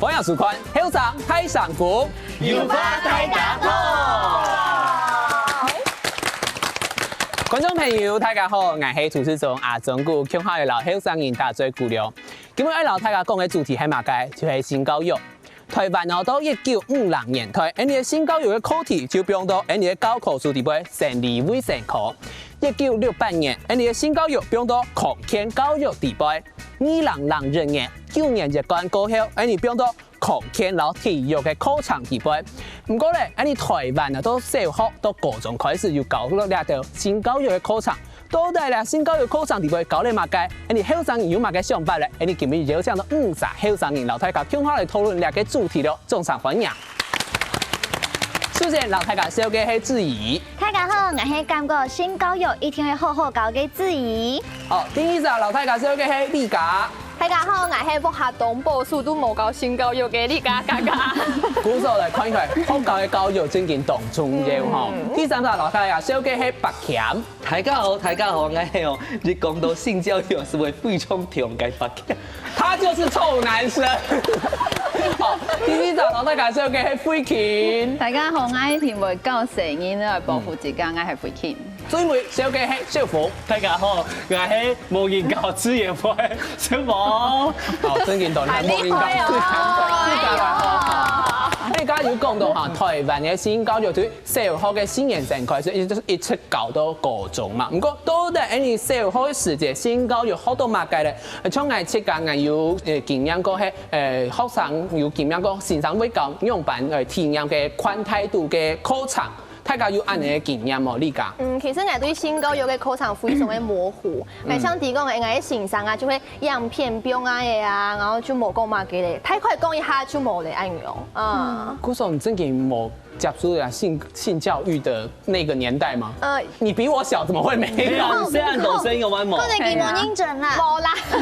保养舒宽，后上太上股，有花太大好。观众朋友，大家好，我是主持人阿忠谷，强好的老后生人大嘴姑娘。今日要老大家讲的主题係乜嘅？就係性教育。台灣到1956年台，因嘅性教育嘅課題就變到因嘅教科書地位生理衛生科。1968年，因嘅性教育變到狂犬教育地位。2002年9年一關過後，因變到狂犬老體育嘅課程地位。不過咧，因台灣到小學到高中開始要教落呢條性教育嘅課程。到底啦，性教育課程地位搞你乜嘅？你後生人有乜嘅想法咧？你今日邀請到50後生人老大家共同來討論呢個主題咯，眾賞歡迎。首先，老大家小嘅係質疑。大家好，我係感覺性教育一定會好好教嘅質疑。好，第二個老大家小嘅係李家。大家好，我係福下東部速度冇教性教育嘅李家嘉嘉。鼓手嚟看一看，好教嘅教育正經當中嘅嗬。第三個老大家小嘅係白鉗。大家好，我係哦。你講到性教育是會非常痛嘅白鉗，他就是臭男生。好，第四個老大家小嘅係灰鉗。大家好，我係田會教成員來保護自家，我係灰鉗。最尾小嘅係小福。大家好，我係無研究資源會小福。好，正經當係無研究資源。你而家要講到嚇台灣嘅性教育對小學嘅新年成開始一直教到高中嘛。唔過到底你小學時節性教育學到乜嘅咧？從我設計我要經驗過係學生要經驗過線上會教用版體驗嘅寬態度嘅課程。大家有按你嘅經驗冇？呢家？其實我對性教育嘅課程非常嘅模糊。像提講我喺線上啊，就會樣片表啊嘅啊，然後就冇講乜嘅咧。太快講一下就冇嚟按用。古時候你真嘅冇接觸啊性教育的那個年代嗎？你比我小，怎麼會沒有？雖然讀生有冇？可能佢冇認真啦。冇啦，可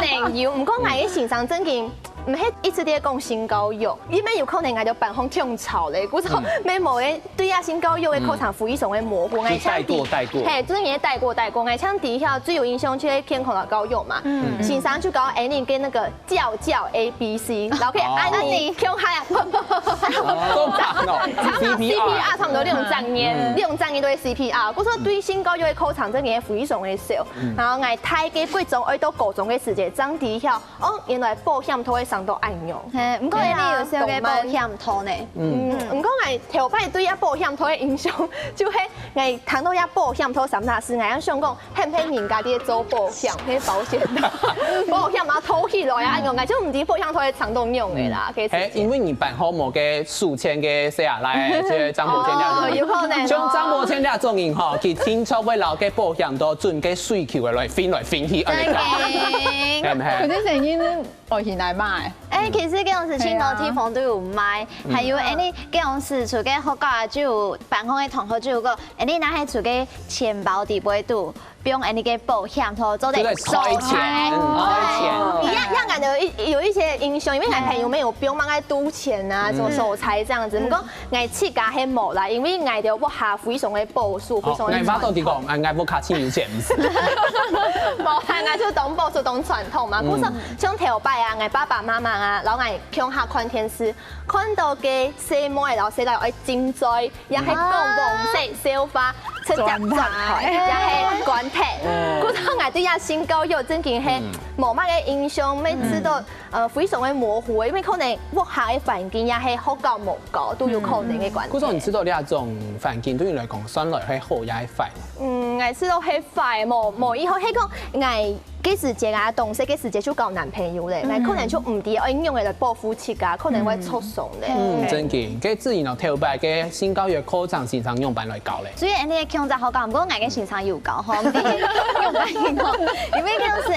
能有，唔過我喺線上真嘅。唔係一直啲講性教育，因為有可能我就辦空跳槽咧，故錯咩冇嘅對啊性教育嘅課程非常嘅模糊，我帶過，係真係帶過，我像底下最有印象就係偏空的教育嘛，線上就教你跟那個叫 ABC， 然後可以按你跳下，CPR 差唔多2種年都係 CPR，故錯對性教育嘅課程真係非常嘅少，然後我睇嘅貴種到高中嘅時節，真底下原來保險套上到按用，唔過你有時候嘅保險套呢？唔過我頭擺對一保險套嘅印象，就係我睇到一保險套什麼事，我想講，係唔係人家啲做保險，啲保險啊套起來啊用，我就唔知保險套係常都用嘅啦。係因為你辦好某嘅數千嘅寫下來，即係張保險啦。有可能。將張保險啦種型嗬，佢聽出為老嘅保險都準嘅水球嘅來分去，係唔係？嗰啲成員外邊嚟賣。其實嗰陣時青島地方都有賣，還有嗰陣時出嘅學校就有辦公嘅同學就有個，你拿係出嘅錢包地位度，不用你嘅保險套做得收錢，讓我有一些印象，因為我朋友們有不用買賭錢啊，什麼守財這樣子，不過我自家係冇啦，因為我就不下非常嘅保數，非常嘅。我到底講，我不卡錢有錢唔是？冇係，我就當保數當傳統嘛，故說像頭擺啊，我爸爸媽媽啊，然後我鄉下看電視，看到嘅細妹，然後細到愛精彩，又係公黃色小花。出入站台，又係管體，故說我對亞性教育真係係冇乜嘅印象，咩知道非常嘅模糊，因為可能屋下嘅環境也係好教冇教都有可能嘅關係。故說你知道呢一種環境對你來講，相來係好也係壞。我知道係壞，冇以後係講我。幾時節啊？動色幾時節就交男朋友咧？可能就唔啲，我應用嚟報夫妻噶，可能會出鬆咧。真嘅，佢自然就頭擺嘅性教育課程線上用版來教咧。所以你嘅強就好教，唔過我嘅線上要教，嗬，唔啲用版因為嗰陣時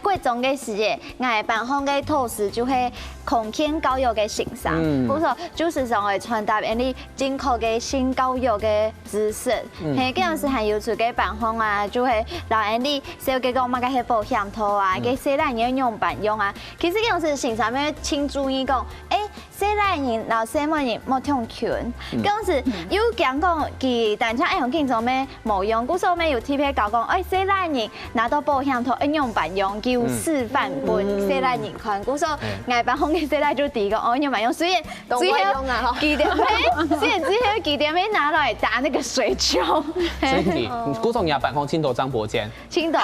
我貴重嘅時節，我辦好嘅同時就係空間教育嘅線上，故說就是上嚟傳達你正確嘅性教育嘅知識。係嗰陣時係要自己辦好啊，就係讓你小嘅講乜嘅。保險套啊，給細人要用版用啊。其實嗰陣時線上面請注意講，细来人、老细末人莫听劝，讲是有讲讲，佢但係用建做咩冇用，故所咩有 T P 教講，細來人拿到保險套應用辦用，叫示範本細來人看，故所外班空嘅細來就第一個應用辦用，雖然幾點咩，雖然之後幾點咩拿來打那個水球，真嘅，古從也辦空青島張伯堅，青島。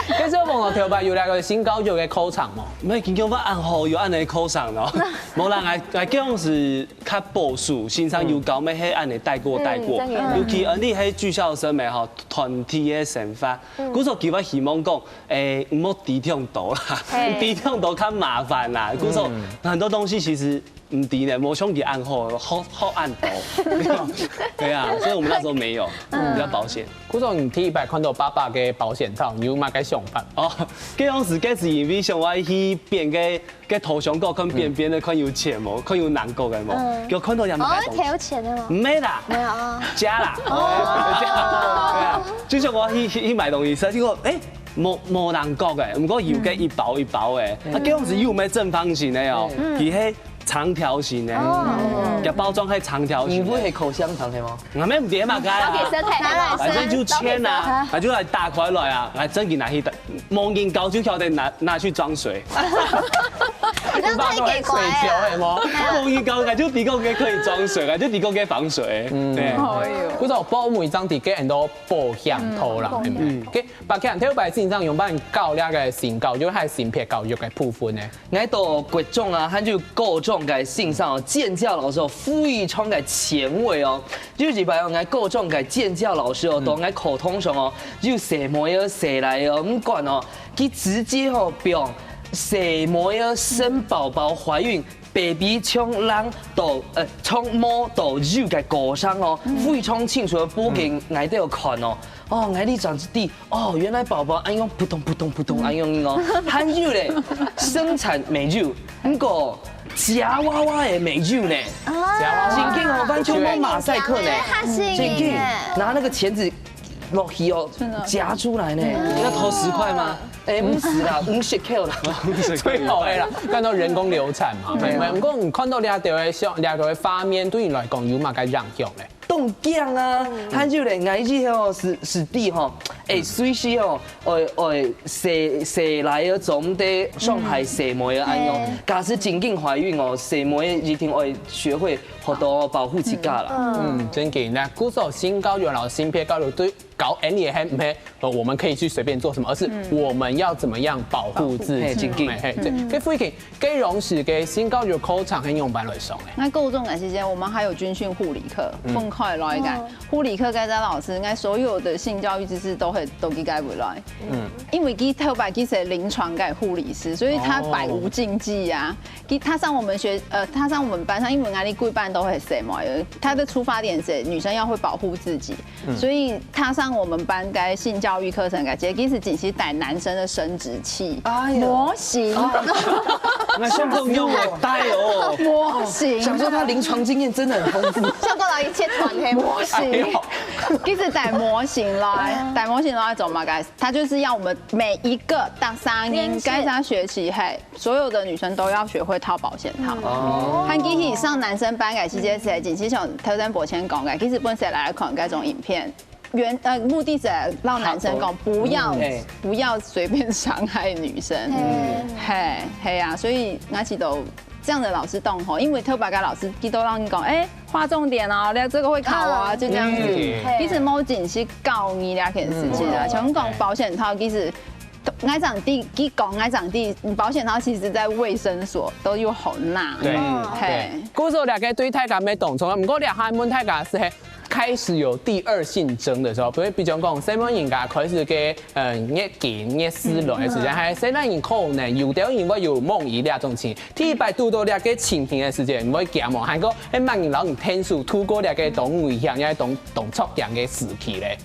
其實網絡頭擺有兩個新高有嘅考場嘛，唔係見到我按號有按嚟考場咯，冇人係講是較保守，線上有教咩係按嚟帶過，尤其你喺住校生咪吼團體嘅想法，古所叫我希望講唔好低調度啦，低調度較麻煩啦，古所很多東西其實。唔低呢，冇兄弟按後，好按到，對啊，所以我們那時候沒有，比較保險。古種你第一擺看到爸爸嘅保險套，你有乜嘅想法？哦，嗰是因為想我去變個頭上角看邊邊的看有錢冇，看有難過嘅冇，叫看到人買東西。有錢的嗎？唔係啦，沒有啊，加啦，對啊，就像我去買東西，結果冇人覺嘅，唔過要嘅一包一包嘅，啊，嗰是有咩正方形嘅哦，佢係。長條形的，嘅包裝係長條形。你不會係口香糖係嗎？我咩唔點嘛，反正就簽啊，就來打開來啊，來整件拿去，望見高就曉得拿去裝水。那太給怪了。望見高就地個嘅可以裝水，就地個嘅防水。對。嗰種保每張地嘅很多保險套啦，係咪？嘅白強頭擺線上用幫教呢個性教育係性別教育嘅部分咧。我到各種啊，佢就各種嘅性上哦，建教老師哦，非常嘅前衛哦。就是話我各種嘅建教老師哦，當我口頭上哦，就寫模樣寫來哦，唔管哦，佢直接哦，用寫模樣生寶寶懷孕。baby 從人到從摸到肉嘅過程哦，非常清楚嘅播給我都有看哦。哦，我哋長啲哦，原來寶寶按用撲通撲通撲通按用哦，含肉咧生產美肉，唔過夾娃娃嘅美肉呢，真勁哦，完全冇馬賽克呢，真勁，拿那個鉗子落去哦，夾出來呢，要投10塊嗎？50啦，50K 啦，最好嘅啦，講到人工流產嘛，係咪？唔過唔看到呢條嘅畫面，對你來講有乜嘅影響咧？凍僵啊，含肉咧，我以後是地吼，隨時吼，生來個總得上海生妹嘅安用，假使真正懷孕哦，生妹一定會學會好多保護自家啦。真嘅，那古時候性教育、然後性別教育對搞 any 係唔係？我們可以去隨便做什麼，而是我們要怎麼樣保護自己。跟飛機、跟榮時嘅性教育考場很用班來上嘅。那高中嘅時間，我們還有軍訓護理課，分開來講。護理課該在老師，該所有的性教育知識都給該回來。因為佢特別佢是臨床嘅護理師，所以他百無禁忌啊。他上我們班上，因為我哋貴班都會寫嘛，他的出發點是女生要會保護自己，所以他上我們班該性教育課程，其實僅是帶男生的生殖器模型。那相公用嘅帶哦，模型。想說他臨床經驗真的很豐富。相公來一切團黑模型，其實帶模型來做嘛？該他就是要我們每一個大3年該上學期，嘿，所有的女生都要學會套保險套。和其實上男生班嘅期間是僅是像頭先博謙講嘅，其實本身來看該種影片。目的是讓男生講不要隨便傷害女生，嘿啊，所以我是都這樣的老師動吼，因為特別嘅老師佢都讓你講，劃重點哦，你這個會考啊，就這樣子。其實冇僅是教你兩件事情啊，像講保險套，其實愛長地，佢講愛長地，保險套其實在衛生所都有好拿。對，嗰時候兩個對大家沒動錯，唔過兩下問大家是開始有第二性徵的時候，比如講西方人家開始嘅熱見熱思來嘅時間，係西方人可能有啲人會有夢遺兩種情，第一擺拄到兩個情形嘅時間，唔會驚喎，係個喺萬人老人天數，拄過兩個動危險、一動錯樣嘅時期咧。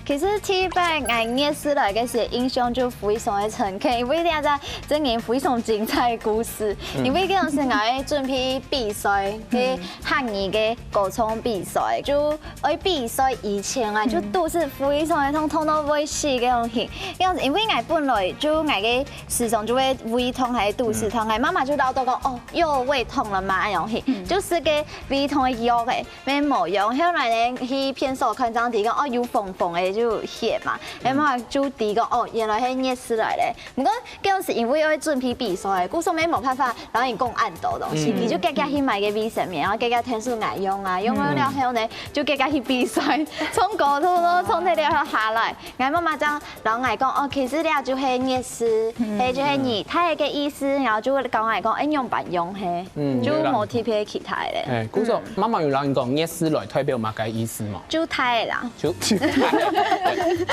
其實 T8我熱死來嘅時印象就非常的深刻，因為啲在真係非常精彩嘅故事。因為嗰陣時我喺準備比賽，嘅漢語嘅歌唱比賽，就喺比賽以前啊，就都是非常的痛到會死嘅種型。因為我本來就我嘅時常就會胃痛還是肚子痛，我媽媽就老到講哦，又胃痛了嘛，種型，就是個胃痛嘅藥嘅，咩冇用。後來呢去片所看張啲講哦有縫嘅就血嘛，然後就啲講哦原來係熱死來咧。唔過嗰陣時因為要準備比賽，故所咩冇辦法，然後人講按到東西，佢就家家去買個衛生棉，然後家家天數愛用啊，用咗了後呢就家家去比賽，從高度咯從那了下來，我媽媽講，然後我講哦其實咧就係熱死，係就係熱態嘅意思，然後就會講我講用白用係，就冇特別其他咧。故所媽媽有讓人講熱死來代表乜嘅意思嘛？就態啦。就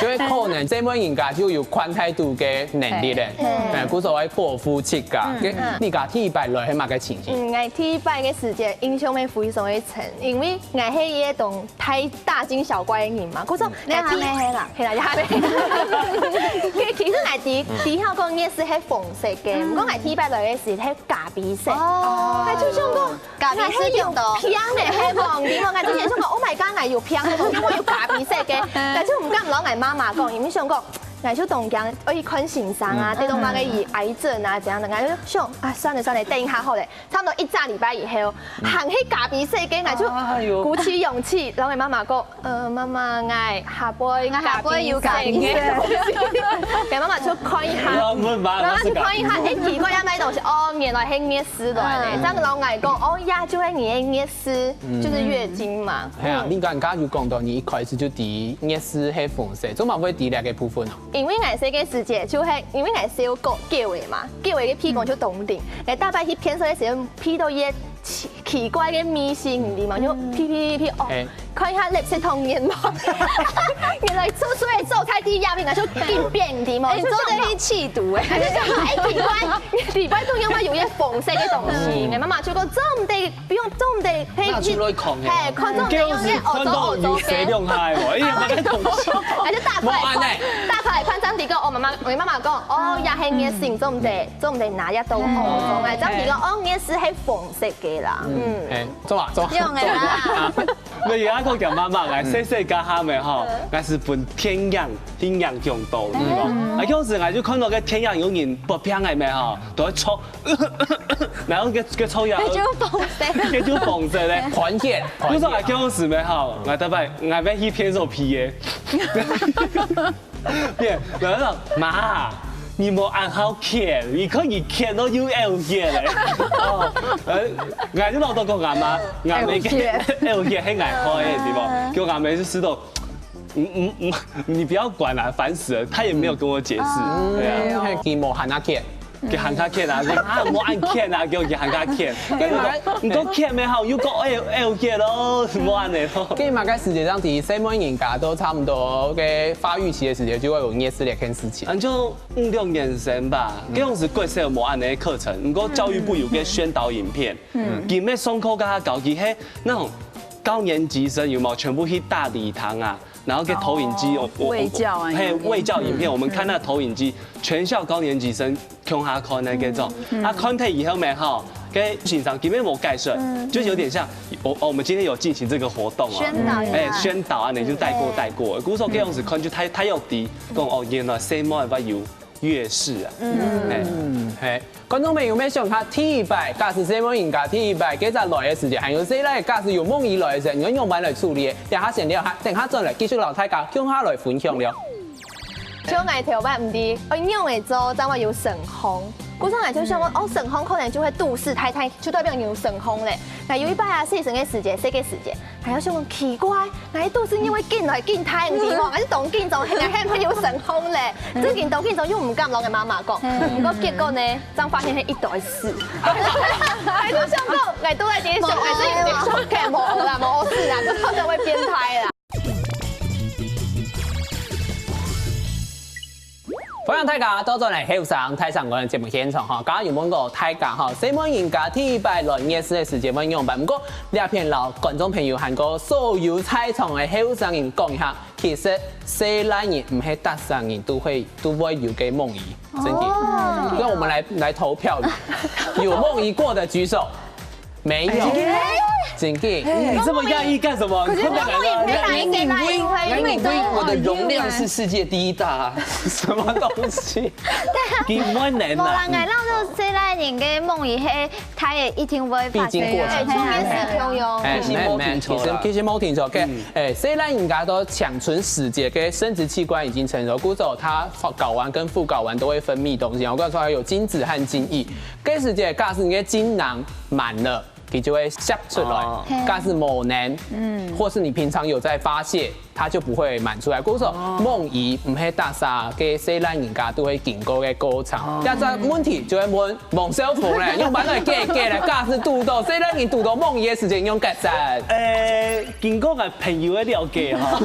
係可能這門人家就有寬態度嘅能力咧，故所謂過夫切噶，你家T8來係乜嘅情形？我T8嘅時間印象咩非常的深，因為我係一種太大驚小怪嘅人嘛，故所你係咩係啦？係啦，係。其實我啲香港熱死係紅色嘅，唔過我T8來嘅時係咖啡色。哦。係就想講咖啡色用到偏嘅係黃啲，我之前想講 ，Oh my god，我要偏嘅，因為我要咖啡色嘅，但係我唔敢攞我媽媽講，因為想講。我就動講，我一款欣賞啊，啲東媽嘅癌症啊，怎樣的，我就想啊，算了，等一下好咧，差唔多1個禮拜以後，行去咖啡色嘅，我就鼓起勇氣，然後我媽媽講，媽媽，我下杯咖啡要咖啡嘅，我媽媽就看一下，媽媽就看一下，奇怪，有咩東西？哦，原來係熱死來咧，咁老外講，哦呀，就係你熱死，就是月經嘛。係啊，你剛剛就講到你一開始就啲熱死係紅色，做乜會啲兩個部分啊？因為顏色嘅時節就係因為顏色有個叫嘅嘛，叫嘅屁股就凍定，你大概去片色嘅時候，屁到嘢奇怪嘅迷信唔啲嘛，就屁哦，看一下綠色童年嘛，原來出水做菜啲鴉片就變變啲嘛，做得去氣毒誒，就想奇怪，禮拜都因為有一紅色嘅東西，我媽媽就講這唔得，不用這唔得，拿出來看嘅，係看這唔得用啲歐洲嘅，用下喎，哎呀，乜嘢東西？係就打開嚟看張地個，我媽媽講，哦，也係熱死，做唔得拿一刀紅紅嘅，張地個，哦，熱死係紅色嘅啦，做啊，用嘅啦。我而家講媽媽，我細家下面吼，我是分天陽強度嘅喎。啊，有時我就看到個天陽有人不平嘅咩吼，都喺抽，然後佢抽藥，佢就紅色，佢就紅色咧。團結，不是我有時咩吼，我特別我要去片手皮嘅。對，然後媽，你冇按好鍵，你可以鍵到 UL 鍵咧。哦，我就老多講阿媽，阿妹嘅 L 鍵係愛開嘅，對不？叫阿妹就知道，你不要管啦，煩死了。他也沒有跟我解釋，對啊，係佢冇喊阿鍵。叫行卡 K 啊，冇按 K 啊，叫佢行卡 K。唔講 K 咩好，要講 L K 咯，冇按嚟咯。跟住馬街世界上啲細蚊人家都差唔多嘅發育期嘅時候，就會有熱死呢件事情。就5-6年前吧，嗰陣時貴社冇按呢課程，唔過教育部有個宣導影片，佢咩上課加搞佢係那種高年級生有冇全部去大禮堂啊？然後給投影機，衛教啊，衛教影片，我們看那投影機，全校高年級生看下看那個種，啊看睇以後沒好，跟欣賞基本冇介紹，就是有點像我們今天有進行這個活動啊，宣導啊，你就帶過，古時候嗰陣時看就太有啲講哦，原來細貓係有月事啊，係。觀眾朋友們想看T8，假使細蚊人家T8，幾隻來嘅時間，還有細咧，假使有夢遺來嘅時候，你用乜來處理？等下先了下，等下再來繼續老大家向下來分享了。就我條板唔啲，我用嚟做，但我有神空。古上嚟就想講，哦，神空可能就會肚勢太，就代表有神空咧。嗱，有一擺啊，細神嘅時節，細嘅時節，係有想講奇怪，嗱，肚勢因為見來見太唔掂喎，或者動見就係係唔有神空咧。即件動見就又唔敢攞嘅媽媽講，不過結果呢，真發現係一袋屎。係都想講，我都係點想，係所以唔想其實冇啦，冇事啦，之後就會變態啦。歡迎大家到咗嚟後上睇上我哋節目現場嚇，剛剛有問過大家嚇，細蚊人家T8來熱死嘅時間乜用辦？唔過呢一片老觀眾朋友喊過所有菜場嘅後上人講一下。其實西蘭人唔係搭上人都會有個夢遺，真嘅。那我們來投票，有夢遺過的舉手，沒有。真嘅，你這麼訝異幹什麼？可是我我的容量是世界第1大，什麼東西？幾萬人冇啊！人愛讓到西蘭人嘅夢遺係，他也一定會發生。必經過程。後面是通用。其實冇聽錯嘅，西蘭人家都長存時節嘅生殖器官已經成熟，故此它睾丸跟副睾丸都會分泌東西。我告訴你，有精子和精液，這時節假使你嘅精囊滿了。你就會泄出來，但是某年，或是你平常有在發洩，它就不會滿出來。故說夢遺唔係搭啥嘅西蘭人家都會經過嘅過程。一隻問題就會問孟小鳳咧，用版來計咧，假使拄到西蘭人拄到夢遺嘅時間用幾陣？經過我朋友嘅了解哈，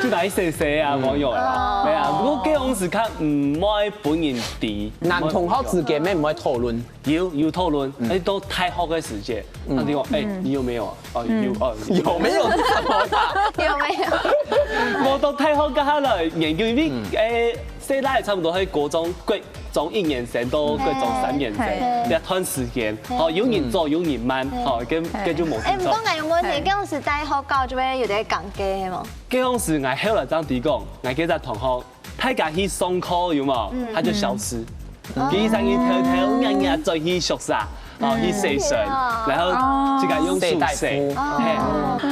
就來寫寫啊網友啊，係啊，不過這種是看唔愛本人啲。男同學之間咩唔會討論？有討論，誒都太好嘅時節，他哋話你有沒有啊？哦有沒有什麼的？有沒有？我都太好嘅下來研究，因為西拉差唔多喺國中1年生到國中3年生一段時間，有人做有人慢，跟就冇清楚。唔講係用嗰時，嗰陣時大學教做咩有啲講嘅嘛？嗰陣時我後來張弟講，我記得同學，大家去上課有冇？他就消失。醫生去偷日再去宿舍，去洗水，然後自己用宿舍，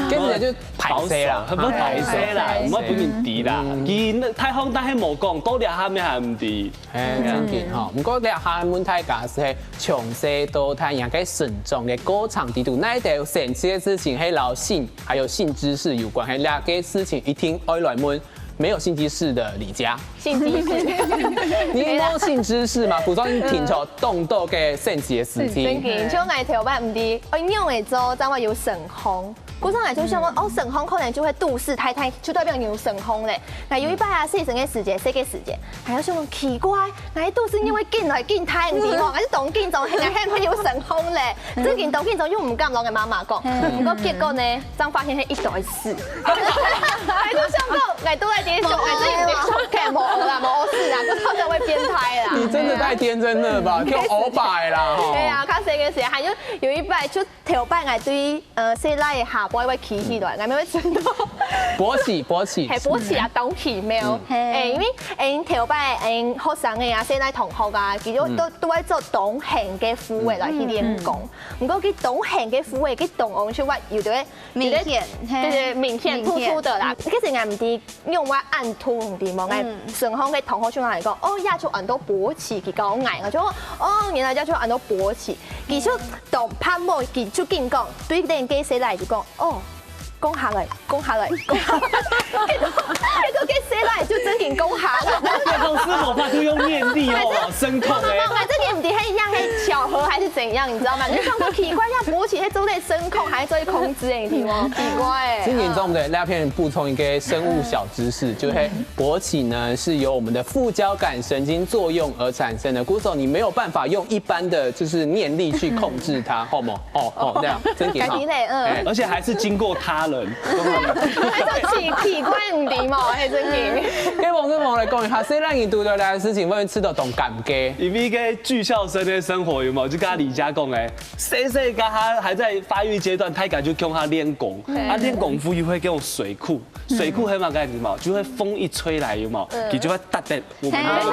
跟住就排泄啦，唔好排泄啦，唔好本人啲啦。見太空但係冇講，多啲下面係唔啲。真嘅嚇，唔過你下問題假是係從細到大人嘅成長嘅過程地度，那一條神奇嘅事情係老性還有性知識有關係，兩個事情一聽愛來問。沒有性知識的李家，性知識，你冇性知識嘛？古裝聽咗動到嘅性嘅事情。真嘅，像我頭擺唔啲，我用嚟做，但話有神空。古裝嚟就想講，神空可能就會杜氏太太，就代表有神空咧。嗱，有一擺啊，細神嘅時節，細嘅時節，係有想講奇怪，嗱，杜氏因為見來見太唔掂喎，還是當見就係係有神空咧。真見當見就又唔敢攞嘅媽媽講，不過結果呢，真發現係一袋屎。係都想講，係都係啲熊，係真係熊嘅冇啦，冇事啦，個頭就會變態啦。你真的太天真了吧？叫歐拜啦！對啊，較細嘅時候，係有一擺出頭擺係對細拉嘅下擺會起起來，係咪會真到？勃起，係勃起啊，倒起沒有？因為頭擺學生嘅啊，細拉同學啊，其實都會做動型嘅撫慰來去練功。唔過佢動型嘅撫慰，佢動用出話有啲明顯，對明顯突出的啦。其實我唔知用話按凸唔啲嘛，我順康嘅同學出嚟講，哦，亞洲人都勃起，佢講矮，我就哦，原來亞洲人都勃起，其實動拍摩，佢出見講，對啲嘅細拉就講，哦。講下嚟，講下嚟，講下嚟，佢都幾寫嚟就真件講下啦。老師，我怕就用念力哦，聲控誒。這個唔知係一樣係巧合還是怎樣，你知道嗎？你想說奇怪，要勃起係做啲聲控，還是做啲控制誒？題嗎？奇怪誒。今年中我們的那篇補充一個生物小知識，就是勃起呢是由我們的副交感神經作用而產生的。故此你沒有辦法用一般的就是念力去控制它，好冇？這樣真嘅好。而且還是經過他人。還做奇怪唔掂嘛？係真嘅。跟王跟王來講一下，西蘭人讀到來嘅事情，會吃得懂感嘅。因為個劇校生的生活有冇？就跟他李家講誒，細個他還在發育階段，他就叫他練功，練功夫又會給我水庫，水庫係嘛個樣子嘛，就會風一吹來有冇？佢就會搭得我們那個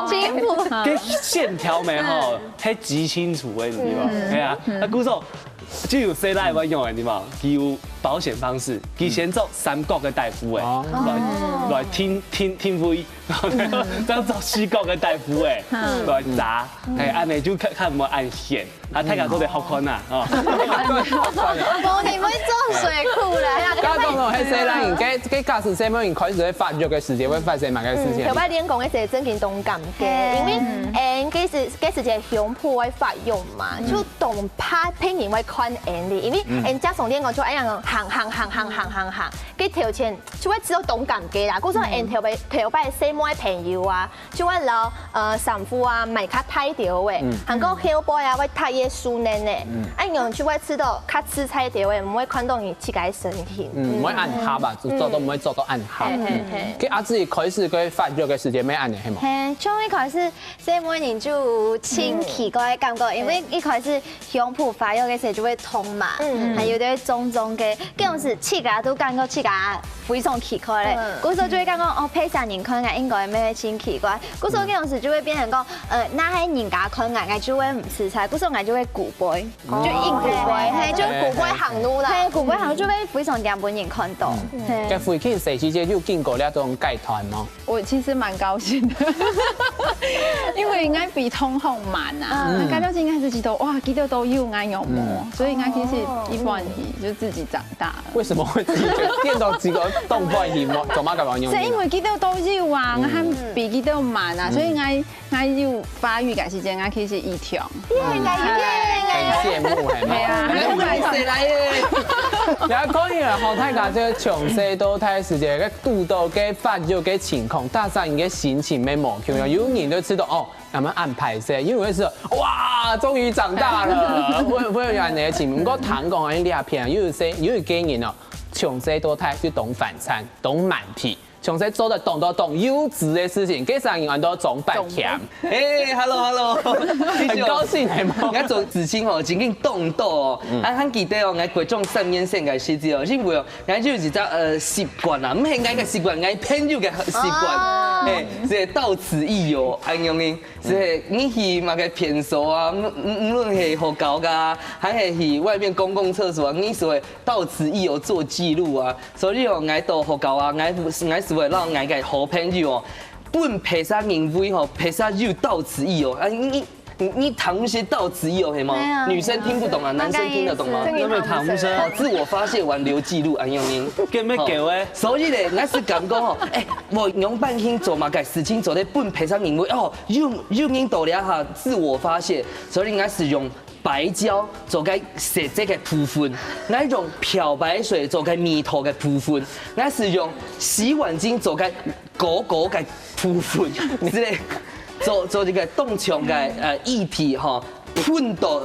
肌肉，跟線條沒吼，係極清楚嘅，你知嘛？係啊，啊，故說就有西蘭人用嘅，你嘛，佢有保險方式，佢先做三角嘅大夫誒，來聽會，再做四角嘅大夫誒，來扎，係安尼就看唔按線。啊，大家都得好看呐，哦。我哋唔會裝水庫啦。家講到係西蘭人，佢假使西門人開始喺發育嘅時節，會發生乜嘅事情？頭擺練功嘅時候真係動感嘅，因為幾時係胸部會發育嘛，就動拍拼年會寬啲，因為加上練功就一樣行，佢條線就會知道動感嘅啦。嗰種頭擺西門妹朋友啊，就會留衫褲啊買較大條嘅，韓國後背啊會太嘢舒嫩嘅，用就會吃到較刺菜條嘅，唔會看到你自己身體。唔會按下吧，做都唔會做到按下。佢阿姊開始佢發育嘅時間咩按嘅係冇？係，從一開始細妹年就清奇怪嘅感覺，因為一開始胸脯發育嘅時候就會痛嘛，還有啲腫腫嘅，嗰陣時刺架都感覺刺架非常奇怪咧，嗰時候就會感覺哦，配上人看眼應該咩清奇怪，嗰時候嗰陣時就會變成講，那喺人家看眼就會唔食菜，嗰時候眼就會鼓背，就硬鼓背，係就鼓背行路啦，係鼓背行路就會非常讓本人看到。嘅父親時期有經過呢種階段嗎？我其實蠻高興的，因為應該比通紅慢啊，感覺應該自己都哇，記得都有愛有摸，所以應該其實一般就自己長大了。為什麼會自己電到幾個動不起麼？做乜咁樣用？即係因為記得都有啊，我係比記得慢啊，所以我要發育嘅時間，我其實一條。很羨慕係咪？你係誰來嘅？也可以啊，大家即係從細到大時間嘅度到嘅發育嘅情況，加上你嘅心情沒冇咁樣，有人都知道哦，咁樣安排些，因為是哇，終於長大了，會有人嘅情。唔過談講喺呢一片，有幾人哦，從細到大就懂反餐，懂滿皮。從細做得懂優質的事情，給上人都總扮強。哎 ，hello， 很高興係冇？我做自稱哦，真經動到哦，很記得哦，我各種上面線嘅時節哦，因為哦，我就是一隻習慣啊，唔係我嘅習慣，我朋友嘅習慣，誒，即到此一遊，安樣嘅，即係你去嘛個偏數啊，唔論係學校噶，還係去外面公共廁所啊，你所謂到此一遊做記錄啊，所以哦，我到學校啊，我是為讓我嘅好朋友哦，本披薩人會吼，披薩就到此一遊啊！你唐些到此一遊係嗎？女生聽不懂啊，男生聽得懂嗎？有沒有唐生？哦，自我發洩完留記錄，安樣呢？叫咩叫誒？所以咧，我是感覺吼，我用半天做嘛，個事情做得本披薩人會哦，用到了哈，自我發洩，所以我是用白膠做個色澤嘅部分，我用漂白水做個面頭嘅部分，我是用洗碗巾做個果嘅部分，之類做這個凍牆嘅液體哈，噴到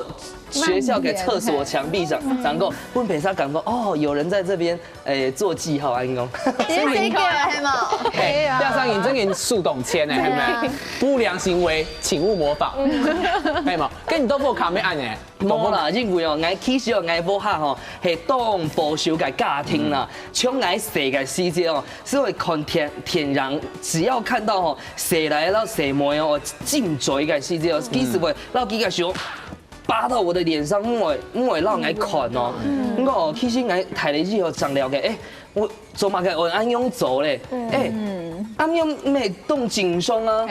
學校嘅廁所牆壁上，然後本披薩感覺哦，有人在這邊做記號安講。你自己個係冇？係啊。加上你真係樹洞簽誒，係咪？不良行為請勿模仿，係冇？跟你都冇卡咩按嘅？冇啦，因為哦，我其實哦，我冇下吼係當保守嘅家庭啦，像我寫嘅世界哦，是會看天然，只要看到吼誰來到誰模樣哦，進嘴嘅世界哦，其實會讓幾個熊扒到我的臉上，唔會讓我看哦。我其實我睇你之後長了嘅，我做乜嘅我按樣做咧，按樣咩動緊鬆啊，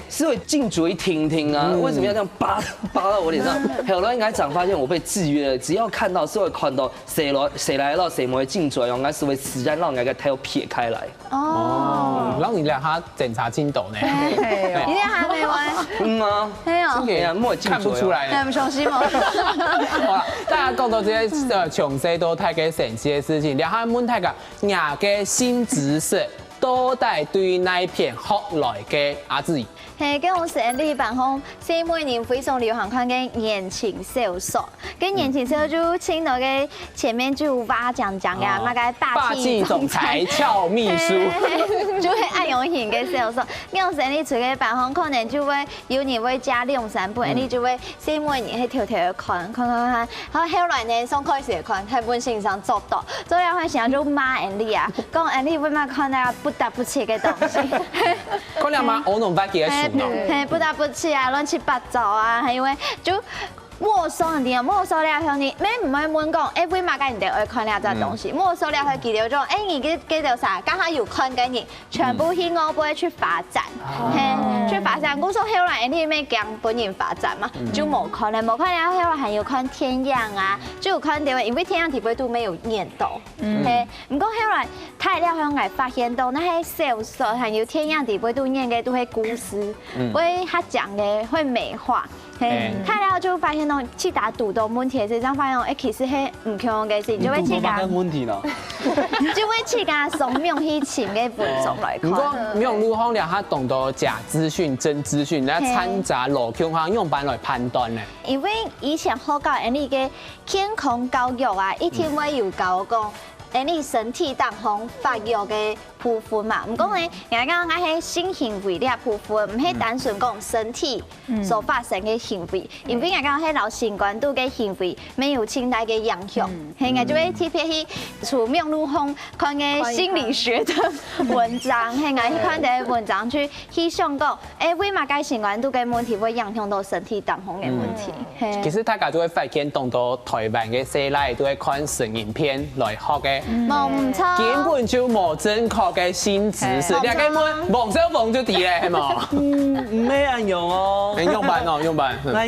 是會進嘴聽啊，為什麼要這樣扒到我臉上？後來我長發現我被制約了，只要看到是會看到誰來到誰沒進嘴哦，我是會自然讓我嘅頭撇開來。哦，讓你兩下檢查進度呢？你哋還沒完？啊，係啊，係啊，冇進看不出來。係唔相信嗎？好啦，大家講到這些從細到大嘅神奇嘅事情，兩下問大家牙嘅新知識，到底對那一片學來嘅阿姊？係，跟我是Andy版紅，是每年非常流行看嘅言情小說，跟言情小說就請到嘅前面就挖講呀，那個霸氣總裁俏秘書，就會愛用型嘅小說。跟我是Andy除嘅版紅，可能就會有年會加2-3本，Andy就會是每年去條條看，然後後來呢上開始看，喺本性上做到，做了會想就罵Andy啊，講Andy會嘛看那不得不切嘅東西，可能嘛我弄不記得數。係不得不起啊，亂七八糟啊，係因為就沒收人哋啊，沒收了後你咩唔係問講，為嘛嘅人哋愛看了這東西，沒收了後記到咗，你記到啥？剛好有看嘅人，全部去我不會去發展，去發展。我說後來你咩講本人發展嘛，就冇看了，冇看了後來還有看天樣啊，就有看到，因為天樣地位都沒有念到，唔過後來睇了後我發現到那些小說還有天樣地位都念嘅都係故事，會他講嘅會美化。睇了就發現喏去打肚肚问题的时，才发现其实迄唔强嘅事，就会去甲，问题呢？就会去甲松命去请嘅分钟来看。不过用如何了，他懂得假资讯、真资讯，来掺杂路腔行用版来判断呢？因为以前好教人哋嘅健康教育啊，一天会有教讲。你身体当中发育嘅部分嘛，唔讲咧，人家讲係性行為呢部分，唔係單純講身體所發生嘅行為，因為人家係老性關度嘅行為沒有清大嘅影響，係我就會特別去從命路風看嘅心理學的文章，係我去看啲文章去想講，為嘛嘅性關度嘅問題會影響到身體當中嘅問題。其實大家都會發現，當到台灣嘅細奶都會看成影片來學嘅。冇唔錯，根本就冇正確嘅新知識，你根本網上網就啲咧，係冇？唔咩人用哦，用版哦，用版。我這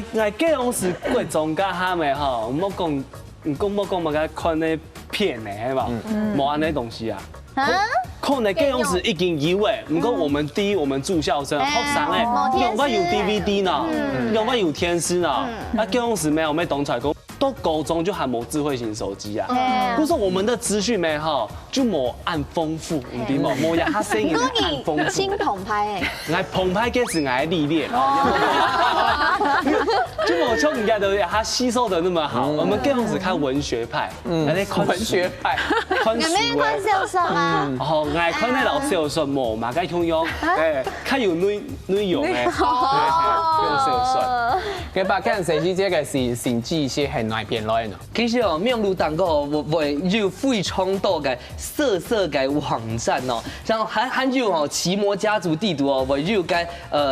樣是貴重家下咪吼，唔好講，唔講乜嘅看那片呢，係嘛？冇安尼東西啊。可能這樣是已經有誒，唔過我們第一，我們住校生學生誒，用翻有 DVD 呢，用翻有天師呢，那這樣是沒有咩懂出來講。到高中就還冇智慧型手機啊，不是我們的資訊沒哈，就冇按豐富，唔對冇，冇讓他聲音按豐富。新澎湃誒，我澎湃嘅是我歷練，就冇像人家的他吸收的那麼好。我們更是看文學派，文學派，看書誒。看小說啊？哦，我看那老小說冇嘛，該用誒，看有內容誒，用小說。佢把看誰去這個是甚至一些很難變來呢？其實哦，命路當個為就非常多嘅色嘅網站哦，像還有哦奇摩家族地圖哦，為就該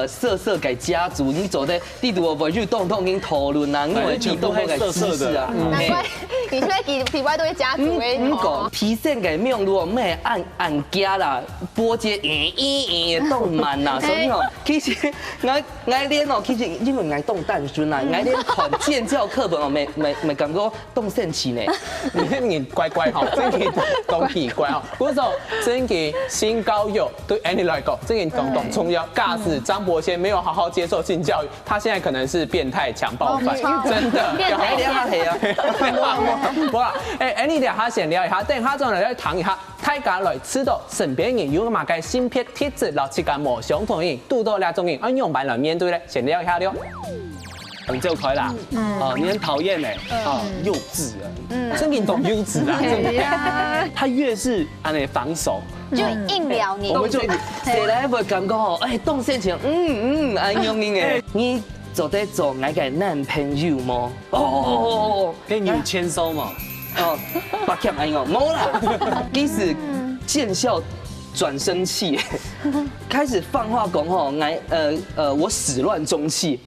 色嘅家族，你做的地圖哦，為就動經討論啊，因為地圖嘅知識啊。難怪而且地外都係家族嘅。唔講提升嘅命路哦，咩按家啦，播隻嘅動漫啦，所以哦，其實我連哦，其實因為我動蛋孫啊，我連看建教課本哦，咪感覺動神奇呢。你乖乖吼，真係講奇怪吼。嗰時候真嘅性教育對 Annie 來講，真嘅懂重要。假使張博先沒有好好接受性教育，他現在可能是變態強暴犯，真的。變態兩下係啊。好啦，Annie 兩下閒聊一下，等下再來談一下，大家來知道身邊人有乜嘅性別特質，然後自己冇相同人，遇到兩種人，按用版來面對咧，閒聊一下了。你就可以啦，你很討厭哎，幼稚啊，真嘅懂幼稚啊，真的。他越是按你防守，就硬聊你，我們就誰來會感覺哦，動身前，安用嘅，你做得做我嘅男朋友嗎？哦，跟你牽手嘛？哦，把劍安用，冇啦，其實見笑轉生氣，開始放話講吼，我始亂終棄。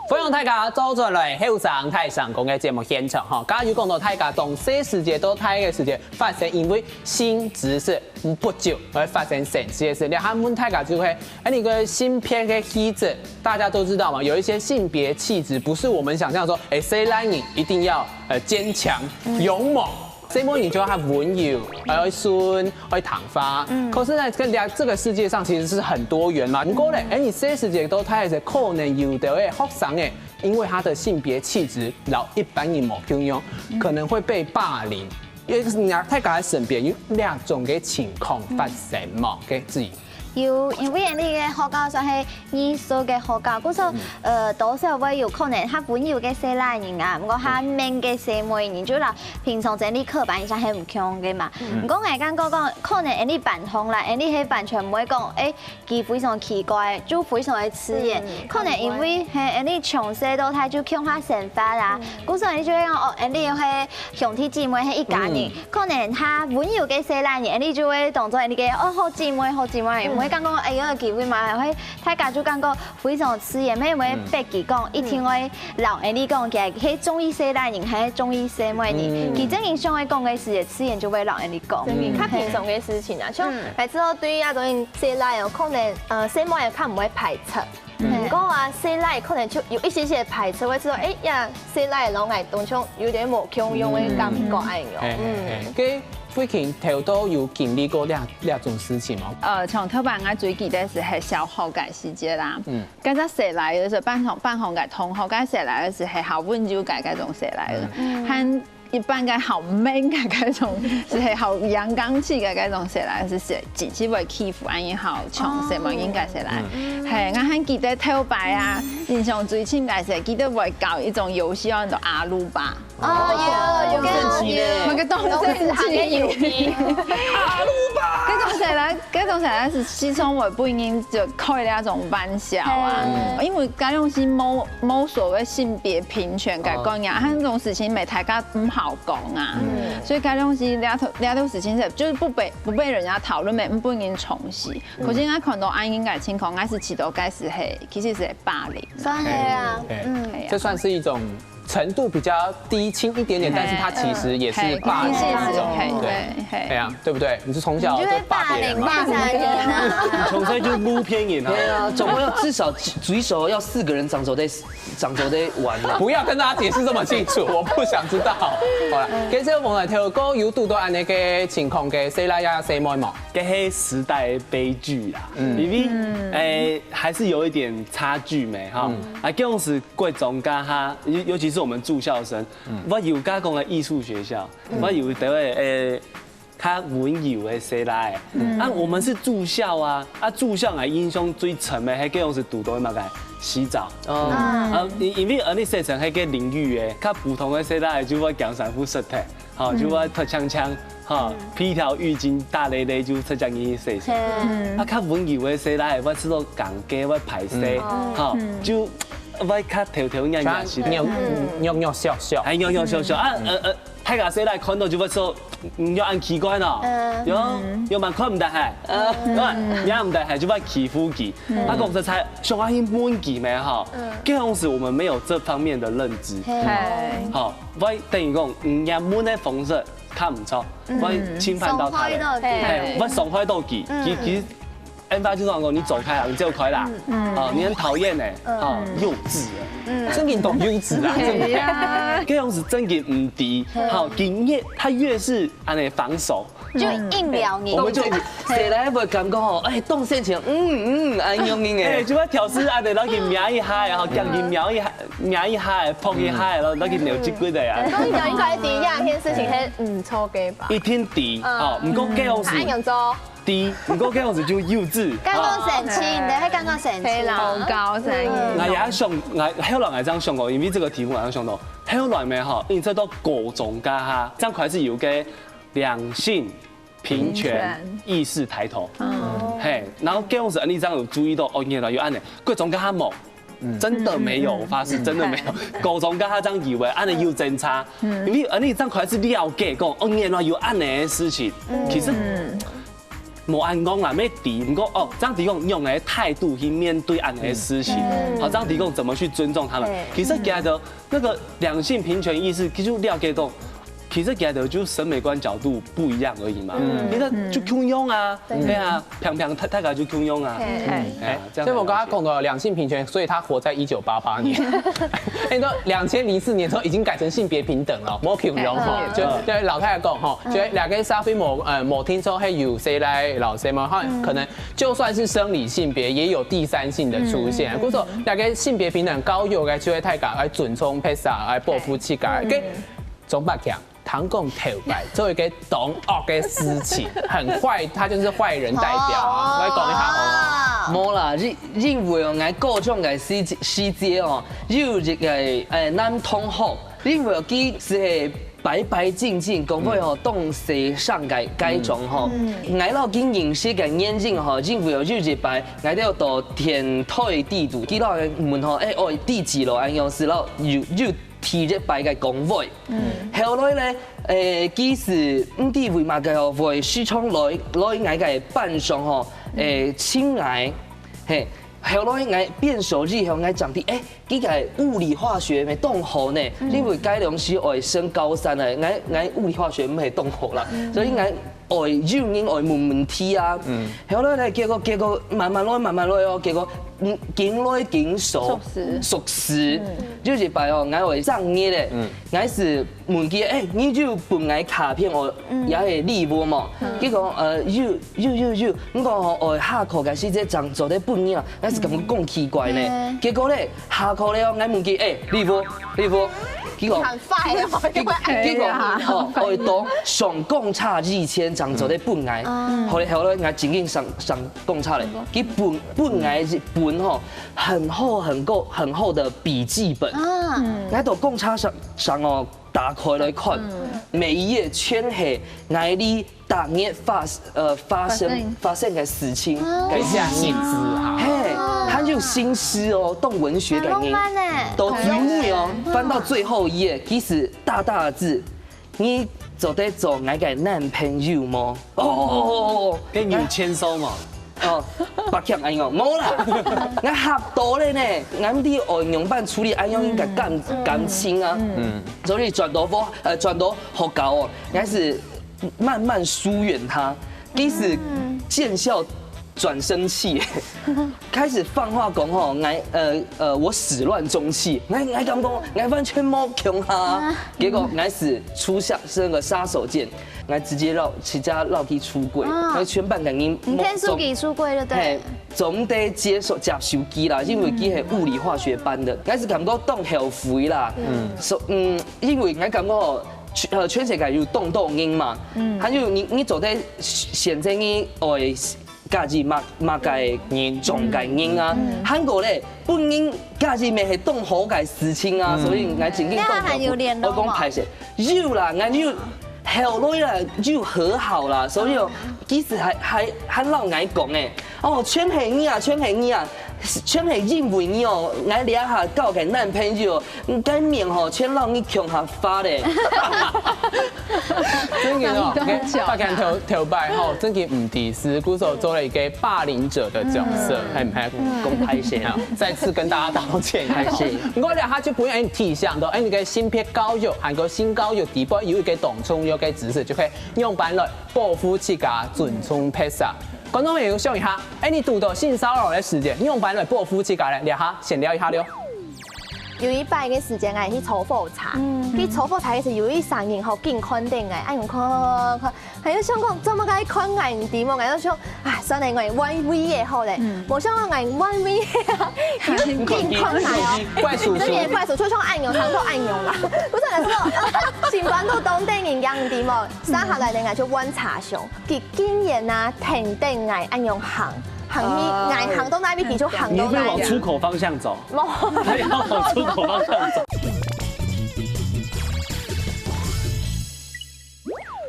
歡迎大家走進來後生太上宮嘅節目現場哈！假如講到大家從細時節到大嘅時節發生因為性知識不足而發生神奇嘅事，你還問大家就會，你個性別嘅氣質，大家都知道嘛？有一些性別氣質不是我們想象說，細男人一定要堅強勇猛。細妹你就要溫柔，愛順，愛糖花。可是呢，這個世界上其實是很多元嘛。不過呢，你細時節都睇係可能有的學生誒，因為他的性別氣質，然後一般人冇共用，可能會被霸凌。因為人家大家身邊有兩種嘅情況發生嘛，嘅自己。有，因為你嘅學校就係藝術嘅學校，嗰時多少會有可能，他溫柔嘅細男人啊，唔過他 man 嘅細妹人，就啦平常整啲刻板印象係唔強嘅嘛。唔講係講，可能你扮紅啦，你係完全唔會講，佢非常奇怪，就非常嘅刺眼。可能因為係你從細到大就強下成發啦，嗰時你就會講哦，你係兄弟姊妹係一家人，可能他溫柔嘅細男人，你就會當作你嘅好姊妹，好姊妹。剛剛有個機會嘛，係大家就感覺非常刺眼，咩會逼佢講，一定會留你講嘅，係中意細男人，係中意細妹人，其真人想會講嘅事，刺眼就會留你講。較平常嘅事情啊，像係知道對於那種細男人，可能細妹人較唔會排斥。唔過話細奶可能就有一些些排斥，會知道呀細奶老愛當中有點冇共用嘅感覺咁樣。飞琴头都有经历过两种事情吗？像特别我最记得是系小学嘅時節啦，嗰陣寫來嘅時候，班學嘅同學嗰寫來嘅時係好溫柔嘅嗰種寫來嘅，和一般嘅好 man 嘅嗰種，是好陽剛氣嘅嗰種寫來，是寫自己會欺負安然後強勢嘛應該寫來，係我很記得頭擺啊，印象最深嘅是記得會搞一種遊戲叫做阿魯巴。哦，有那個動身機，阿魯巴，嗰種寫來是始終我不應就開了一種玩笑啊，因為嗰種是冇所謂性別平權嘅講呀，嗰種事情咪大家唔好講啊，所以嗰種是兩種事情是就是不被人家討論，咪不應重視。可是我看到安應該情況，我是知道該是係其實是霸凌，算係啊，這算是一種程度比較低輕一點點，但是它其實也是霸凌那種，對啊，對不對？你是從小就霸別人嘛？你從細就撸偏眼啊！对啊，總共要至少舉手要4個人掌手在玩啦。不要跟大家解釋這麼清楚，我不想知道。好啦，其實我哋條歌有遇到安尼嘅情況嘅，細佬呀細妹冇？這是時代悲劇啦，因為還是有一點差距沒哈。啊，這種是貴重家哈，尤其是我們住校生，我有加工的藝術學校，我有一位較溫柔的細佬，啊，我們是住校啊，住校嘅印象最深的，係這種是讀到乜嘅洗澡，因為你細層係個淋浴嘅，較普通的細佬就會講三副舌頭，好，就會脫槍槍。哈，披條浴巾大咧咧就出將伊洗洗。啊，較溫柔的細佬，我知道講嘅，我排泄，哈，就我較條條硬硬是扭笑笑，係扭笑啊，睇下細佬看到就會說，要按奇怪咯，要問看唔得係，也唔得係就會欺負佢。啊，講實在，上阿兄悶佢咩哈？嗰陣時我們沒有這方面的認知，好，我等於講唔也悶的方式。看唔錯，我侵犯到他了，我傷害到佢，其實 N 發就講你走開啦，你就快啦，你很討厭誒，幼稚啊，真嘅懂幼稚啊，真呀，這樣子真嘅唔敵，好，他越是安尼防守，就硬撩你，我們就誰來會感覺吼，哎，動身前，安用用誒，就要調試安尼，攞佢瞄一下，然後將佢瞄一下，碰一下，然後攞佢扭幾幾的啊。所以講應該第一件事情係唔錯嘅吧？一天敵，哦，唔過這樣子。安樣做？第，唔過這樣子就幼稚。剛剛生氣，你喺剛剛生氣啦，好高聲音。我也想，後來我這樣想過，因為這個題目我也想到，後來咩哈，因為這到高中家哈，這樣開始有個兩性平權意識抬頭，嘿，然後這樣子你這樣有注意到，哦，原來有安尼，高中家哈冇。真的沒有，我發誓真的沒有。高中跟他這樣以為安尼有真差，因為你這樣開始了解講，哦，原來有安尼的事情，其實冇按講啦，咩提唔過哦，這樣提供用嘅態度去面對安尼的事情，好，這樣提供怎麼去尊重他們。其實其實就那個兩性平權意識，其實了解到。其實其實就審美觀角度不一樣而已嘛，你睇就通用啊，對啊，平平太太就通用啊，所以我剛剛講到兩性平權，所以他活在1988年，你說2004年之後已經改成性別平等了，冇平庸哈，就對老太太講哈，就兩個社會冇聽說係由誰來老誰嘛，可能就算是生理性別，也有第三性的出現，故說兩個性別平等高有嘅就會太講來尊重配撒來報復氣概，給總白強。唐共頭白做一個懂惡嘅事情，很壞，他就是壞人代表啊！我講一下好冇啦，認為我高中嘅師姐哦，有一個男同學，認為佢是白白淨淨，講話哦當時上街中吼，我老經認識嘅眼睛吼，認為有一擺，我哋要到天台地圖，佢老問吼，哦第幾樓安樣是咯，有。提一擺嘅講話，後來咧，幾時唔知為嘛嘅吼，會時常來我嘅班上吼，親愛，嘿，後來我變手之後，我講啲幾個物理化學咪當好呢，因為改良時我升高三啊，我物理化學唔係當好啦，所以我語言我問問題啊，後來咧結果慢慢來哦，結果。经来经熟熟食，就是白哦，我会上捏的，我是问佢你就本来卡片我也系利波嘛，佢讲you，我讲我下课开始即长做咧半年啊，我是咁讲奇怪呢，結果咧下課咧我問佢利波，佢講。很快哦，結果我當上公差之前長做咧本來，後來我正經上公差咧，佢本來是本吼很厚的筆記本，我到公差上哦打開來看，每一頁全係我哋當年發生嘅事情，给下信子哈。嘿，他就新詩哦，動文學概念，都最美哦。翻到最後一頁，其實大的字，你做得做我嘅男朋友嗎？哦，跟有簽收嘛？哦，白強安樣冇啦，我合到咧呢，我啲外用班處理安樣應該感情啊，所以轉到學校哦，我是慢慢疏遠他，其實見效。轉生氣，開始放話講吼，我始亂終棄，我咁講，我完全冇窮哈，結果我是出下是那個殺手鐧，我直接繞去出櫃，我全班感覺你天書記出櫃就對，總得接手手機啦，因為佢係物理化學班的，我是感覺當後悔啦，因為我感覺全世界有動音嘛，還有你做得現在你愛。家己嘛嘅人仲嘅人啊，韓國咧本應家己咪係當好嘅事情啊，所以我正經我講排泄，有啦，我有後來啦就和好啦，所以其實係老我講誒，哦，全係你啊，全係因為你哦，我倆下交嘅男朋友，改面吼全讓你窮下發咧。真嘅哦，發現頭擺吼，真嘅唔抵是鼓手做了一個霸凌者的角色，係唔係？公開先，再次跟大家道歉，係是。我哋下就本人提倡到，你嘅性別教育，韓國性教育地步有一個動充有嘅知識，就可以用辦來保護自家，尊重拍攝。觀眾朋友想一下，你讀到性騷擾嘅事件，用辦來保護自家咧，聊下先聊一下了。有一擺嘅時間，我去抽火茶，去抽火茶嘅時有一聲音好勁肯定嘅，哎用看，係要想講怎麼解看眼點喎？我就想，唉，算係我1V 嘅好咧，冇想我眼1V 有勁看眼哦，怪叔叔，怪叔叔，像按鈕，堂都按鈕啦，不是嚟講，前班都當定人樣點喎，三下來另外就溫茶上，佢經驗啊，停定愛按用行到那邊，就行到那邊。你會往出口方向走。冇，要往出口方向走。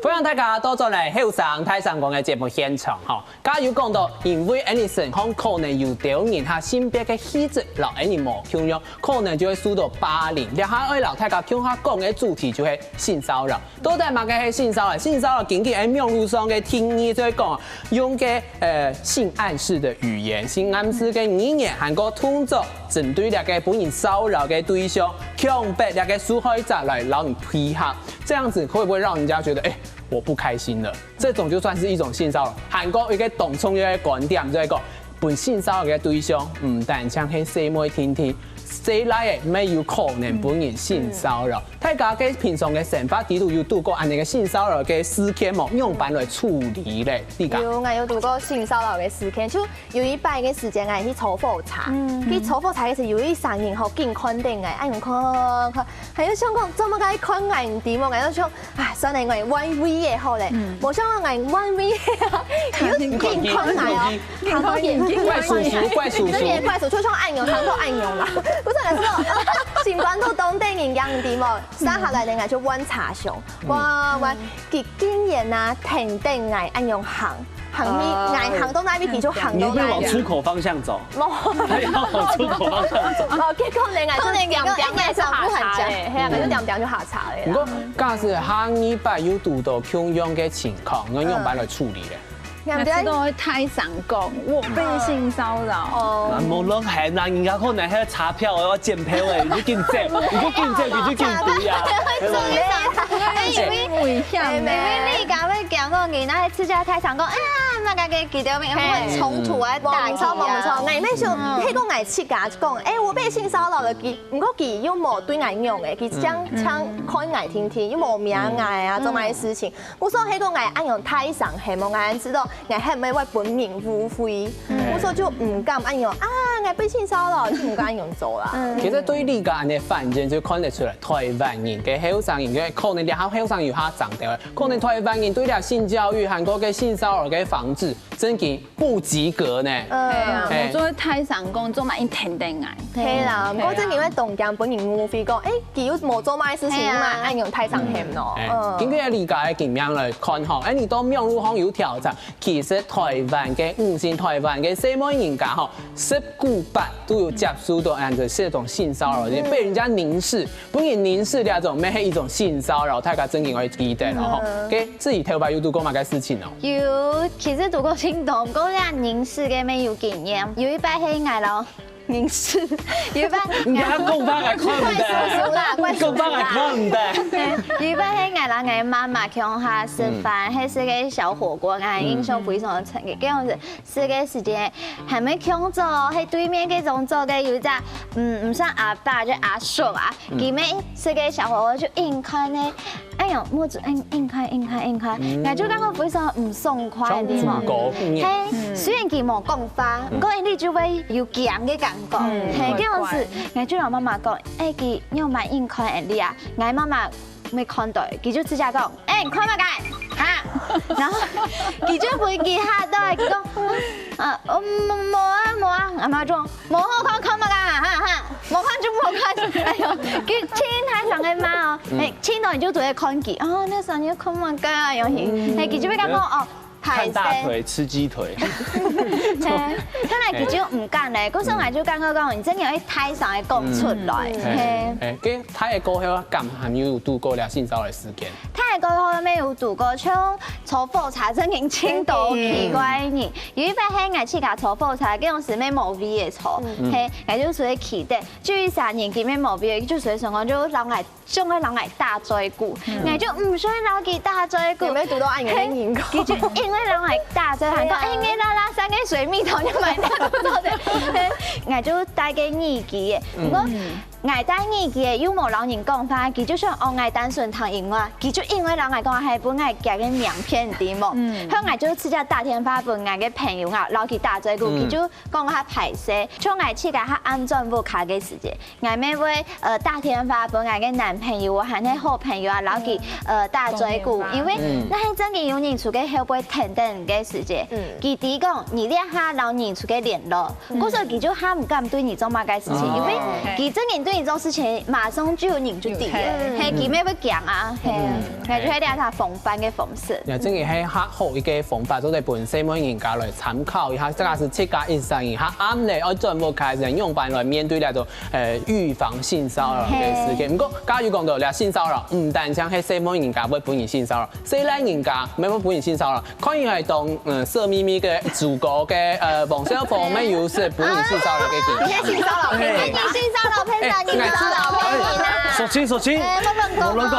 歡迎大家到咗嚟後生太上講嘅節目現場嚇，加油講到因為 anything 可能有掉人下性別嘅氣質，留 any 冇咁樣，可能就會受到霸凌。然後我老大家聽下講嘅主題就係性騷擾，到底乜嘅係性騷擾？性騷擾僅僅喺網絡上嘅定義就係講用嘅性暗示嘅語言、性暗示嘅語言，韓國通作針對兩個本人騷擾嘅對象，強迫兩個受害者來讓你配合，這樣子會不會讓人家覺得我不開心了？這種就算是一種性騷擾。韓國有一個動充嘅觀點就係講，本性騷擾嘅對象唔但像係細妹天天，誰來嘅沒有可能本人性騷擾。大家嘅平常嘅生活地圖有度過安尼嘅性騷擾嘅事件冇？用辦來處理咧？有，我有度過性騷擾嘅事件，就有一擺嘅時間，我去抽火茶，去抽火茶嘅時有一聲音好勁肯定嘅，哎用看，係要想講怎麼解看眼點喎？我就想，唉，算係我1V 嘅好咧，冇想我眼1V 有勁看眼哦，行到眼睛怪叔叔，怪叔叔，怪叔叔像按鈕，行到按鈕啦，不是嚟講，前班都當定人樣點喎，三下來另外就溫茶上，哇，佢經驗啊，停定愛按用行到那邊，就行到那邊。你會往出口方向走。冇，要往出口方向走。哦，結果另外就點上不很正，係啊，就點就下茶咧。不過，假使下一擺有遇到咁樣嘅情況，我用辦來處理咧。每次都會太上講，我被性騷擾。哦，冇論係啦，人家可能喺度查票，我要檢票誒，你就見證，你就見證，你就見對呀。明明你講要講個人，那次就太上講，哎呀，嘛家己记得面会冲突啊打唔错唔错，我咩想迄个爱切家讲，我被性骚扰了，唔过佢又冇对爱用嘅，佢将看爱听听，又冇名爱啊，做咩事情？我说迄个爱按用太上系冇爱知道，爱系咪为本名污秽？我说就唔敢按用啊，爱被性骚扰就唔敢用做啦。其實對呢個人嘅犯罪就看得出來，台灣人嘅後生人嘅可能啲後生有下長大，可能台灣人對啲性教育、韓國嘅性騷擾嘅防治真係不及格呢。係啊，我做太上工做埋一天定愛。係啦，不過真係動鏡本人污廢講，佢有冇做咩事情嘛？按用太上險咯。根據理解嘅經驗來看嚇，你到網絡上有調查，其實台灣嘅台灣嘅社會人家嗬，19%都有接觸到這種性騷擾，被人家凝視，本人凝視呢種咩係一種性騷擾，大家真係可以記得咯嗬。嘅自己頭擺有做過乜嘅事情咯？有，其實做過行動，嗰啲凝視嘅咩有經驗，有一擺係愛咯。凝視，有一擺，你睇講翻係看唔得，講翻係看唔得。有一擺係愛啦，愛媽媽鄉下吃飯，係食個小火鍋，愛英雄非常成嘅，嗰樣子食個時間係咪鄉做？喺對面嗰種做嘅有隻唔算阿爸就阿叔啊，佢咪食個小火鍋就硬開呢，哎呦，摸住硬開，我就感覺非常唔爽快啲嘛。係，雖然佢冇講法，不過你就會有強嘅感覺。係嗰陣時，我就同媽媽講，佢要買硬開你啊，我媽媽沒看到，佢就直接講，看乜嘅嚇？然後佢就陪佢嚇到，佢講，我冇啊，阿媽講冇好看乜㗎嚇，冇看就冇看，哎呦，佢親太上嘅媽哦，親到你就做喺看佢，那時候你看乜㗎？有時，佢就會講哦。看大腿吃雞腿，睇嚟佢就唔敢咧，嗰時我就感覺講，你真係喺台上嘅講出來。嘅睇嘅過後，敢係咪有度過了性騷擾事件？睇嘅過後咩有度過，像坐火車真係青島奇怪人，有一擺喺我去架坐火車，嗰陣時咩冇 V 嘅坐，係我就屬於期待，至於3年幾咩冇 V 嘅，就屬於上我就讓我將佢讓我大追股，我就唔需要佢大追股，咩讀到按嘅英語，佢就因為讓我大追，韓國應該啦3個水蜜桃就買得到的，我就帶個耳機嘅，不過我帶耳機嘅有冇人講法，佢就想我愛單純聽音樂，佢就因為人講係本愛夾嘅名片啲麼，後我就直接打電話本愛嘅朋友啊，撈佢大追股，佢就講下排泄，從我去給他安裝部卡嘅時間，我咪會打電話本愛嘅男朋友啊，還係好朋友啊，撈佢大追股，因為那係真嘅有人出嘅後背停等嘅時間，佢哋講你咧下撈人出嘅聯絡，嗰時候佢就下唔敢對你做乜嘅事情，因為佢真嘅對你做事情，馬上就有人就啲嘅，係佢咩會講啊，係就係啲他防範嘅方式。又真係係較好一個方法，都係本社會人家來參考一下，這個是7加1上下啱嚟，我專門開人用辦來面對呢種預防性騷擾嘅事件。不過假如講到咧性騷擾，唔單止係社會人家會本人性騷擾，細粒人家咩會本人性騷擾，可以係當色咪咪嘅主角嘅黃小鳳咩有是本人性騷擾嘅件。咩性騷擾？你性騷擾偏袒你騷擾偏袒說清，冇亂講，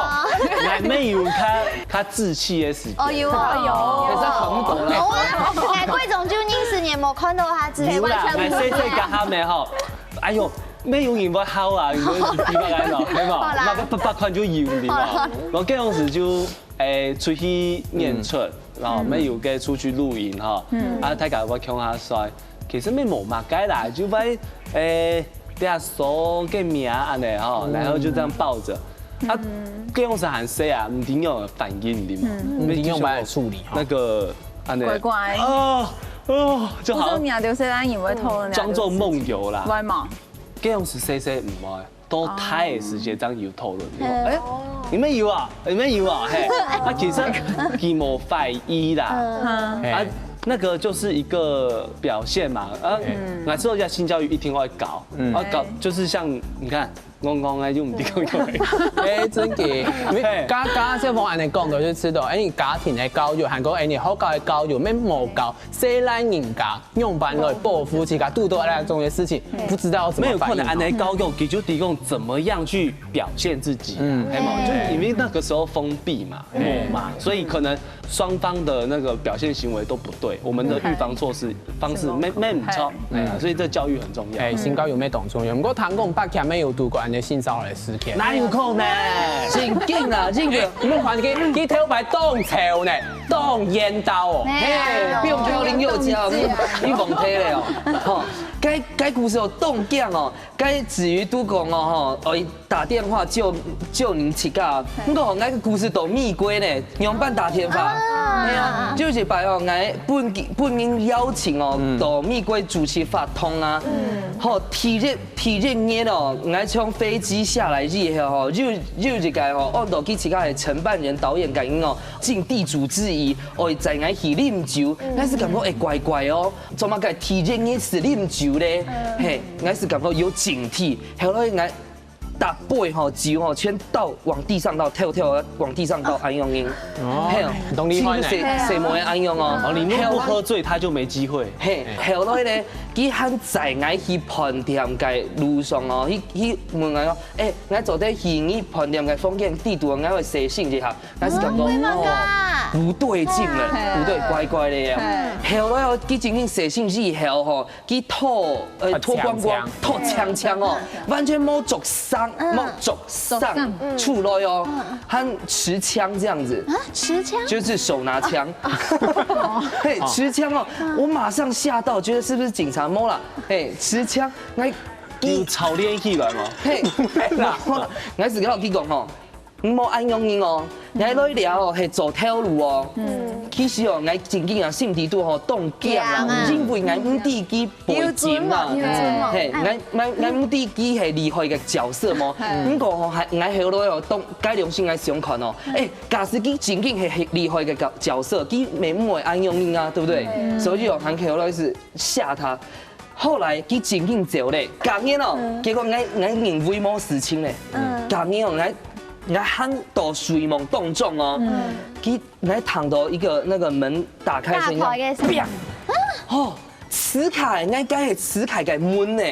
係咩有較志氣嘅事件？哦有啊有，其實很多咧。冇啊，誒貴總就20年冇看到他自己有啦，係細細甲下面吼，哎呦。咩有人會考啊？如果幾百個咯，係嘛？那個800塊就有啲嘛。我嗰陣時就出去演出，然後咩有嘅出去錄影哈。啊，大家我講下帥，其實咩冇乜解啦，就俾啲阿嫂嘅名安尼哈，然後就這樣抱着。啊，嗰陣時很細啊，唔點樣反應啲嘛？唔點樣來處理哈？那個安尼。乖乖。就好。我說名就是咱以為偷人。裝作夢遊啦。會嘛？嗰樣時細唔會，都太嘅時間爭要討論。誒，你咩要啊？你咩要啊？嘿，啊，其實佢冇犯意啦。啊，那個就是一個表現嘛。啊，我之後要性教育一定會搞，搞就是像你看。戇的就唔知講用。哎，真嘅，因為家小朋安尼講到就知道，你家庭的教育，韓國你學校的教育，咩冇教，細漢人家用班來保護自家，度過那種嘅事情，不知道怎麼反應。沒有可能安尼教育，佢就提供怎麼樣去表現自己，就因為那個時候封閉嘛，嘛，所以可能雙方的那個表現行為都不對，我們的預防措施方式沒唔錯，所以這教育很重要。性教育咩當重要？不過談講北京沒有度過安尼性騷擾的事件，哪有可能？真緊啊，真嘅，唔好看佢頭牌當潮呢，當煙刀哦，嘿，不用挑零幼教，你忘記了哦，吼，該故事有凍鏡哦，該子瑜都講哦，吼，打電話救您起價，不過那個故事都密歸呢，用辦打電話，係啊，就是把哦，我本人邀請哦，到密歸主持發通啊，好，體認嘢哦，我從飛機下來之後哦，就一個哦，按到去起價的承辦人導演感應哦，盡地主之誼，哦，在我去啉酒，我是感覺哎怪怪哦，怎麼個體認嘢是啉酒咧？嘿，我是感覺有警惕，後來我。打背吼酒吼，全倒往地上倒，跳往地上倒，安用英，嘿，懂你話呢？誰模嘅安用哦？你若不喝醉，他就沒機會。嘿，後來咧，佢喺在我去飯店嘅路上哦，佢問我講，我做啲去你飯店嘅風景地圖，我會寫信一下，我是感覺哦，不對勁了，不對，怪怪的呀。後來哦，佢真正寫信之後吼，佢吐光光，吐槍哦，完全冇灼傷。冇灼傷出來哦，和持槍這樣子，持槍就是手拿槍，嘿，持槍哦，我馬上嚇到，覺得是不是警察摸了？嘿，持槍，你操練起來嘛？嘿，我是跟我去講吼，唔好按用英哦，你喺度聊哦，係走條路哦，其實哦，我真正啊心地都吼凍僵啊，因為我唔知佢背景啊，嘿，我唔知佢係厲害嘅角色嘛，不過吼係我後來哦，當該良心來想看哦，假使佢真正係厲害嘅角色，佢咪唔會按用英啊，對不對？所以哦，後來是嚇他。後來佢真正走咧，隔年哦，結果我認為冇事情咧，隔年哦我喊到睡夢當中哦，佢我躺到一個那個門打開聲音，哦，磁卡，我該係磁卡嘅門呢，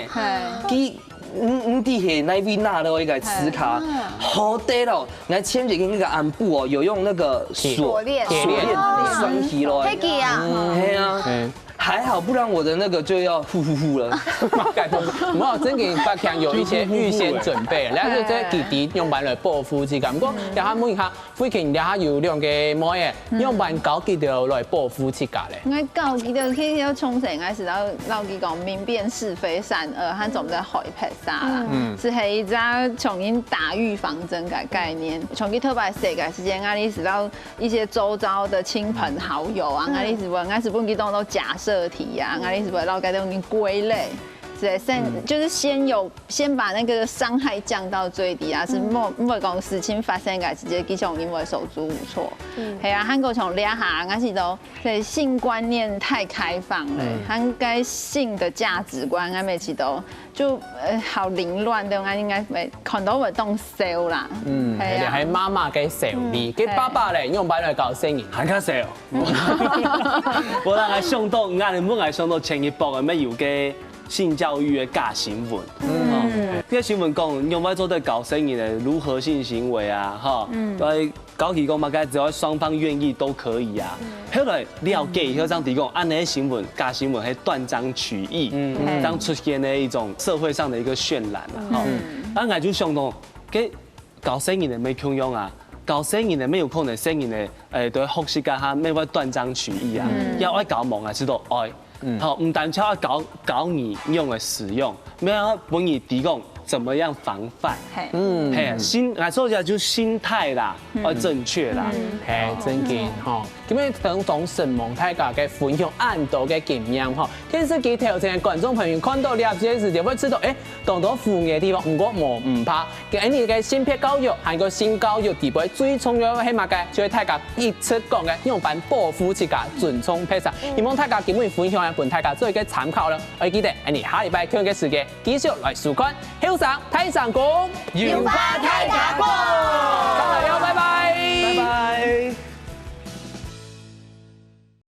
佢唔知係哪位拿到一個磁卡，好得咯，我前幾天那個安部哦，有用那個鎖鏈拴起咯，係啊，係啊。還好，不然我的那個就要呼了。唔好，真嘅北京有一些預先準備，你睇即弟弟用辦來保護自己。不過，你下問一下，最近你下有兩個妹嘅用辦搞幾條來保護自己咧？我搞幾條去要沖繩，我是老幾講明辨是非善惡，和總在海拍沙啦，是係一隻重新打預防針嘅概念。從佢特別世界時間，我哋是到一些周遭的親朋好友啊，我哋是本佢都假設。題啊，我哋是不是老該都已經歸類，就是先把那個傷害降到最低啊，是莫講事情發生嘅直接基本因為手足無措，係啊，韓國從兩下，我是都對性觀念太開放了，韓該性的價值觀，我每次都就好凌亂的，我應該會看到會當笑啦，係啊，係媽媽嘅笑味，佢爸爸咧用擺來搞聲音，還較笑，無人係上到，我哋本來上到前一步嘅咩有嘅。性教育的假新聞，呢個新聞講用來做對搞生意的如何性行為啊，哈，來搞提供嘛，該只要雙方願意都可以啊。後來了解以後，這樣提供按呢新聞假新聞係斷章取義，這樣出現的一種社會上的一個渲染啊，哈，咁我就想到，給搞生意的沒窮用啊。搞生意的沒有可能生意的對學習家他咩話斷章取義啊，要愛搞忙啊，知道愛。好，唔單止要搞你用的使用，咩要幫你提供怎麼樣防範，我說一下就心態啦，要正確啦，真嘅，咁樣等同神蒙大家嘅分享按道嘅經驗，電視機頭前嘅觀眾朋友看到呢一件事就會知道，當到負嘅地方，唔過唔怕，咁你嘅性別教育，還有性教育地位最重要係乜嘅？就係大家一直講嘅用辦保護自家，尊重彼此，希望大家今日分享嚟，俾大家做一個參考啦。我記得，你下禮拜同一個時間繼續來收看。路上太上工，有花太大过，大家拜拜，拜拜。